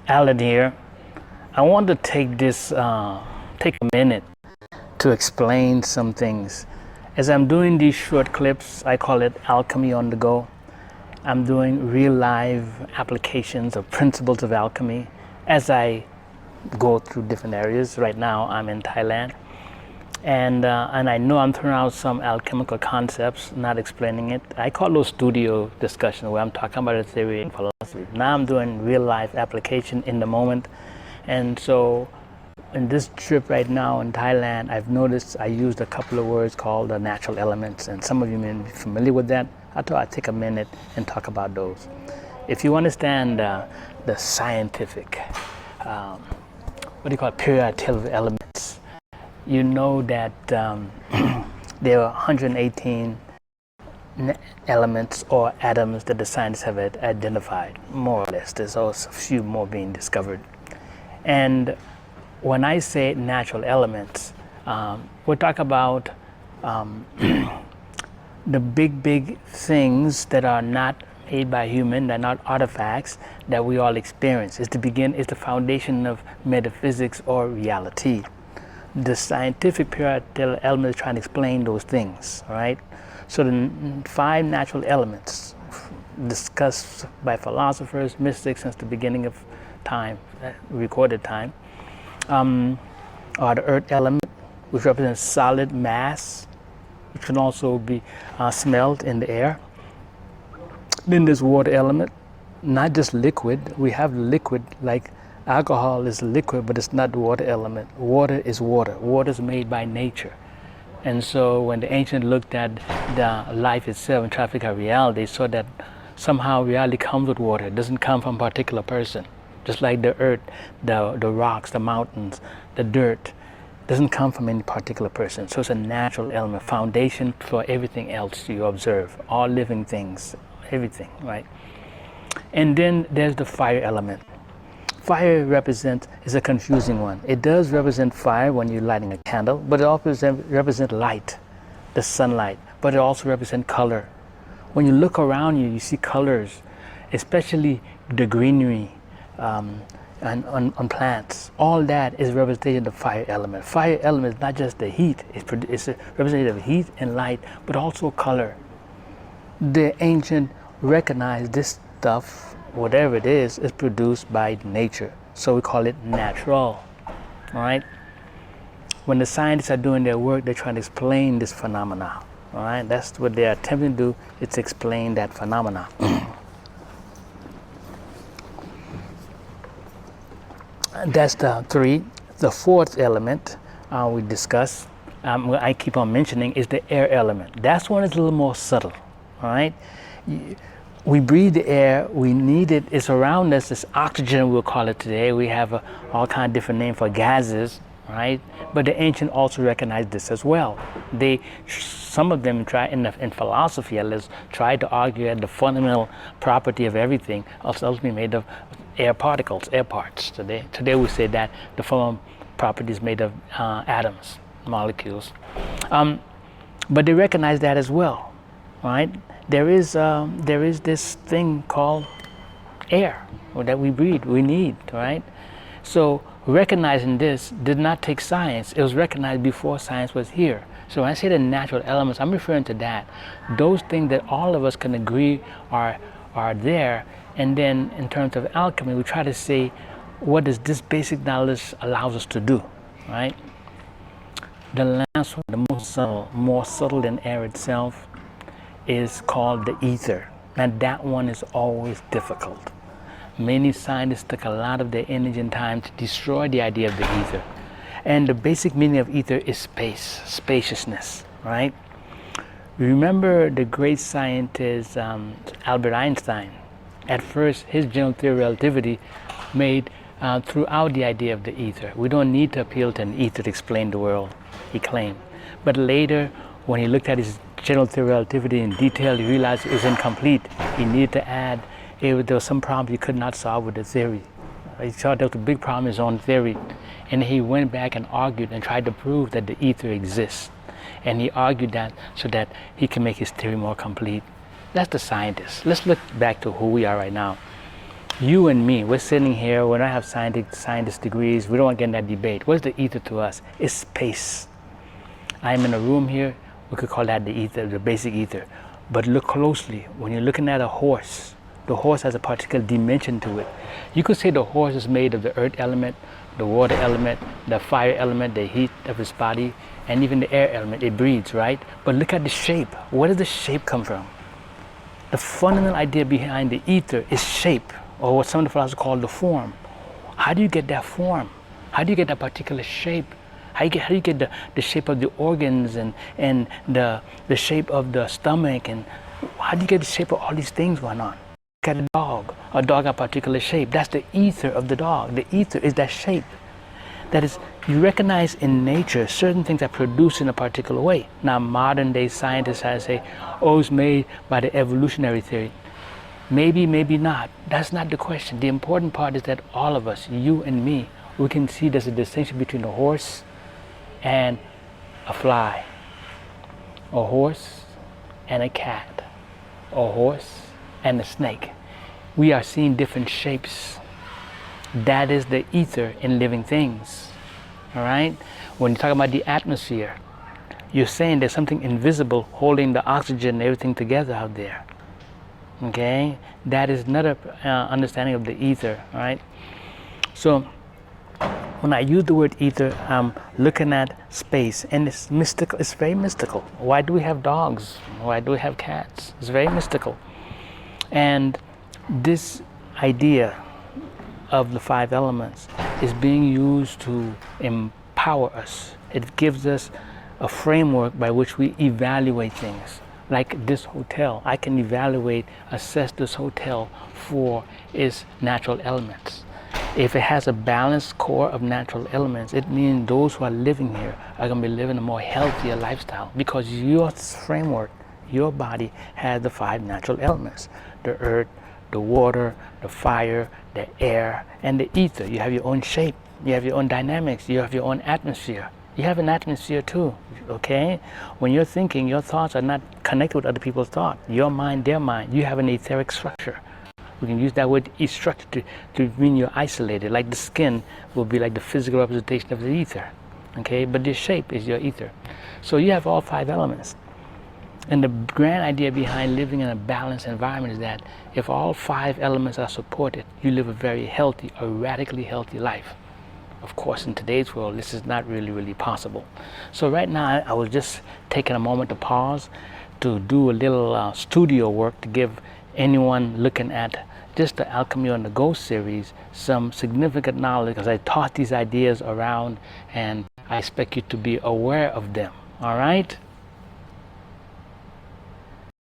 Alan here. I want to take a minute to explain some things. As I'm doing these short clips, I call it Alchemy on the Go. I'm doing real live applications of principles of alchemy as I go through different areas. Right now, I'm in Thailand, and I know I'm throwing out some alchemical concepts, not explaining it. I call those studio discussions where I'm talking about a theory and philosophy. Now I'm doing real life application in the moment, and so in this trip right now in Thailand, I've noticed I used a couple of words called the natural elements, and some of you may be familiar with that. I thought I'd take a minute and talk about those. If you understand the scientific, what do you call it, periodic table of elements, you know that there are 118 elements or atoms that the scientists have identified, more or less. There's also a few more being discovered. And when I say natural elements, we're talking about the big things that are not made by human, they're not artifacts that we all experience. It's the foundation of metaphysics or reality. The scientific periodic element is trying to explain those things, right? So the 5 natural elements discussed by philosophers, mystics since the beginning of time, recorded time, are the earth element, which represents solid mass, which can also be smelled in the air. Then there's water element, not just liquid. We have liquid, like alcohol is liquid, but it's not the water element. Water is water. Water is made by nature. And so when the ancients looked at the life itself and tried to figure out reality, they saw that somehow reality comes with water. It doesn't come from a particular person. Just like the earth, the rocks, the mountains, the dirt, doesn't come from any particular person. So it's a natural element, foundation for everything else you observe, all living things, everything, right? And then there's the fire element. Fire is a confusing one. It does represent fire when you're lighting a candle, but it also represents light, the sunlight, but it also represents color. When you look around you, you see colors, especially the greenery, and on plants. All that is representation of the fire element. Fire element is not just the heat, it's a representative of heat and light, but also color. The ancient recognized this stuff, whatever it is produced by nature. So we call it natural, all right? When the scientists are doing their work, they're trying to explain this phenomena, all right? That's what they're attempting to do, is explain that phenomena. That's the 3. The 4th element we discuss, I keep on mentioning, is the air element. That's one that's a little more subtle, all right? We breathe the air, we need it, it's around us, it's oxygen we'll call it today. We have all kind of different names for gases, right? But the ancient also recognized this as well. Some of them try, in philosophy at least, tried to argue that the fundamental property of everything is ultimately made of air particles, air parts. Today we say that the fundamental property is made of atoms, molecules. But they recognize that as well, right? There is this thing called air that we breathe, we need, right? So recognizing this did not take science. It was recognized before science was here. So when I say the natural elements, I'm referring to that. Those things that all of us can agree are there. And then in terms of alchemy, we try to say, what does this basic knowledge allows us to do, right? The last one, the most subtle, more subtle than air itself, is called the ether. And that one is always difficult. Many scientists took a lot of their energy and time to destroy the idea of the ether. And the basic meaning of ether is space, spaciousness, right? Remember the great scientist Albert Einstein. At first, his general theory of relativity made throughout the idea of the ether. We don't need to appeal to an ether to explain the world, he claimed. But later, when he looked at his general theory of relativity in detail, he realized it was incomplete. He needed to add, there was some problem he could not solve with the theory. He saw there was a big problem in his own theory. And he went back and argued and tried to prove that the ether exists. And he argued that so that he can make his theory more complete. That's the scientist. Let's look back to who we are right now. You and me, we're sitting here, we don't have scientist degrees, we don't want to get in that debate. What's the ether to us? It's space. I'm in a room here, we could call that the ether, the basic ether. But look closely, when you're looking at a horse, the horse has a particular dimension to it. You could say the horse is made of the earth element, the water element, the fire element, the heat of its body, and even the air element. It breathes, right? But look at the shape. Where does the shape come from? The fundamental idea behind the ether is shape, or what some of the philosophers call the form. How do you get that form? How do you get that particular shape? How do you get the shape of the organs and the shape of the stomach, and how do you get the shape of all these things going on? Look at a dog. A dog has a particular shape. That's the ether of the dog. The ether is that shape. That is, you recognize in nature certain things are produced in a particular way. Now modern day scientists have to say, oh, it's made by the evolutionary theory. Maybe, maybe not. That's not the question. The important part is that all of us, you and me, we can see there's a distinction between a horse and a fly, a horse and a cat, a horse and a snake. We are seeing different shapes. That is the ether in living things, all right? When you talk about the atmosphere, you're saying there's something invisible holding the oxygen and everything together out there, okay? That is another understanding of the ether, all right? So when I use the word ether, I'm looking at space, and it's mystical. It's very mystical. Why do we have dogs? Why do we have cats? It's very mystical. And this idea of the five elements is being used to empower us. It gives us a framework by which we evaluate things. Like this hotel, I can evaluate, assess this hotel for its natural elements. If it has a balanced core of natural elements, it means those who are living here are going to be living a more healthier lifestyle, because your framework, your body has the five natural elements: the earth, the water, the fire, the air, and the ether. You have your own shape, you have your own dynamics, you have your own atmosphere. You have an atmosphere too, okay? When you're thinking, your thoughts are not connected with other people's thoughts. Your mind, their mind. You have an etheric structure. We can use that word structure to mean you're isolated. Like the skin will be like the physical representation of the ether, okay? But the shape is your ether. So you have all five elements. And the grand idea behind living in a balanced environment is that if all five elements are supported, you live a very healthy, a radically healthy life. Of course, in today's world, this is not really possible. So right now, I was just taking a moment to pause to do a little studio work to give anyone looking at just the Alchemy on the Go series some significant knowledge, because I taught these ideas around and I expect you to be aware of them, all right?